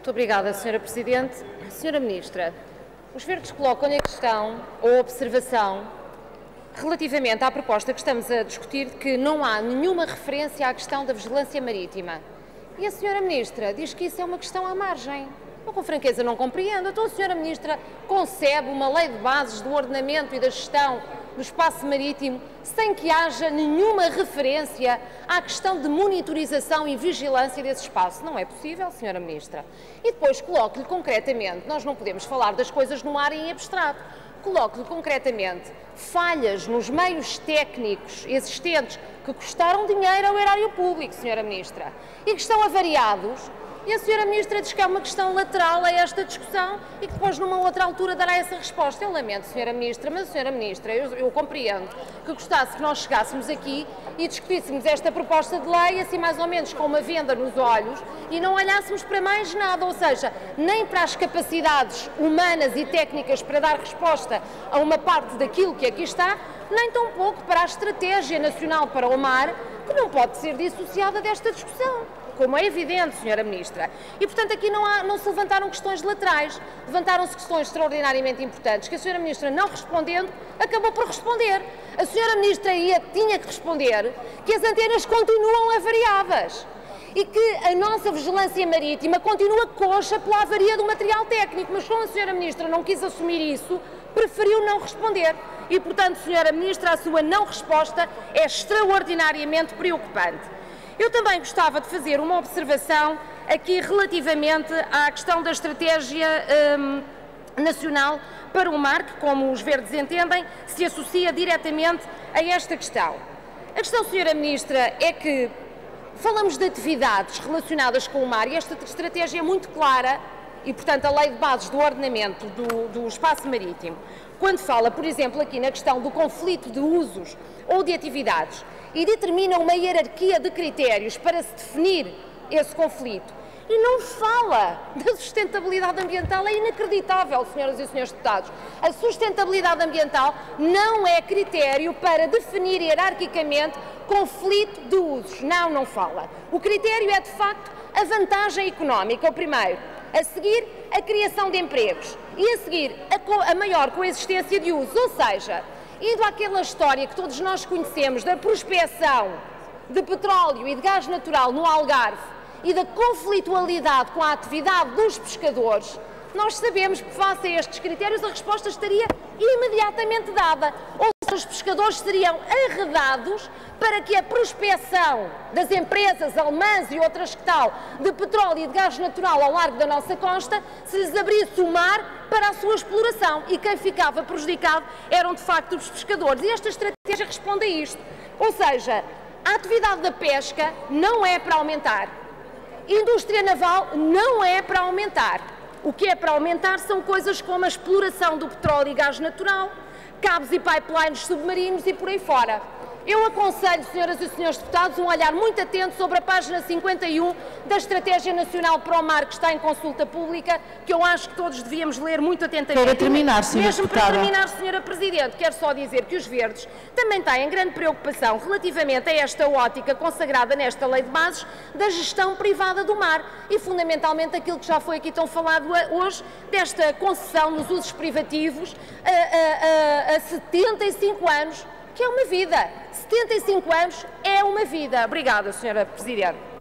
Muito obrigada, Sra. Presidente. Sra. Ministra, os Verdes colocam em questão ou observação relativamente à proposta que estamos a discutir de que não há nenhuma referência à questão da vigilância marítima. E a Sra. Ministra diz que isso é uma questão à margem. Eu, com franqueza, não compreendo. Então, a Sra. Ministra concebe uma lei de bases do ordenamento e da gestão do espaço marítimo sem que haja nenhuma referência à questão de monitorização e vigilância desse espaço. Não é possível, Sra. Ministra. E depois coloco-lhe concretamente, nós não podemos falar das coisas no ar em abstrato, coloco-lhe concretamente falhas nos meios técnicos existentes que custaram dinheiro ao erário público, Sra. Ministra, e que estão avariados. E a Sra. Ministra diz que é uma questão lateral a esta discussão e que depois, numa outra altura, dará essa resposta. Eu lamento, Sra. Ministra, mas, Sra. Ministra, eu compreendo que gostasse que nós chegássemos aqui e discutíssemos esta proposta de lei, assim mais ou menos com uma venda nos olhos, e não olhássemos para mais nada, ou seja, nem para as capacidades humanas e técnicas para dar resposta a uma parte daquilo que aqui está, nem tão pouco para a Estratégia Nacional para o Mar, que não pode ser dissociada desta discussão, como é evidente, Sra. Ministra. E, portanto, aqui não se levantaram questões laterais, levantaram-se questões extraordinariamente importantes, que a Sra. Ministra, não respondendo, acabou por responder. A Sra. Ministra tinha que responder que as antenas continuam avariadas e que a nossa vigilância marítima continua coxa pela avaria do material técnico, mas como a Sra. Ministra não quis assumir isso, preferiu não responder. E, portanto, Sra. Ministra, a sua não resposta é extraordinariamente preocupante. Eu também gostava de fazer uma observação aqui relativamente à questão da Estratégia Nacional para o Mar, que, como os Verdes entendem, se associa diretamente a esta questão. A questão, Sra. Ministra, é que falamos de atividades relacionadas com o mar e esta estratégia é muito clara e, portanto, a Lei de Bases do Ordenamento do Espaço Marítimo, quando fala, por exemplo, aqui na questão do conflito de usos ou de atividades, e determina uma hierarquia de critérios para se definir esse conflito. E não fala da sustentabilidade ambiental. É inacreditável, senhoras e senhores deputados. A sustentabilidade ambiental não é critério para definir hierarquicamente conflito de usos. Não fala. O critério é, de facto, a vantagem económica, o primeiro. A seguir, a criação de empregos. E a seguir, a maior coexistência de usos. Ou seja, indo àquela história que todos nós conhecemos da prospecção de petróleo e de gás natural no Algarve e da conflitualidade com a atividade dos pescadores, nós sabemos que, face a estes critérios, a resposta estaria imediatamente dada. Ou seja, os pescadores seriam arredados para que a prospecção das empresas alemãs e outras que tal, de petróleo e de gás natural ao largo da nossa costa, se lhes abrisse o mar para a sua exploração. E quem ficava prejudicado eram, de facto, os pescadores. E esta estratégia responde a isto. Ou seja, a atividade da pesca não é para aumentar. Indústria naval não é para aumentar. O que é para aumentar são coisas como a exploração do petróleo e gás natural, cabos e pipelines submarinos e por aí fora. Eu aconselho, senhoras e senhores deputados, um olhar muito atento sobre a página 51 da Estratégia Nacional para o Mar, que está em consulta pública, que eu acho que todos devíamos ler muito atentamente. Para terminar, senhora Mesmo deputada. para terminar, senhora Presidente, quero só dizer que os Verdes também têm grande preocupação relativamente a esta ótica consagrada nesta Lei de Bases da gestão privada do mar e, fundamentalmente, aquilo que já foi aqui tão falado hoje, desta concessão nos usos privativos a 75 anos, que é uma vida. 75 anos é uma vida. Obrigada, senhora Presidente.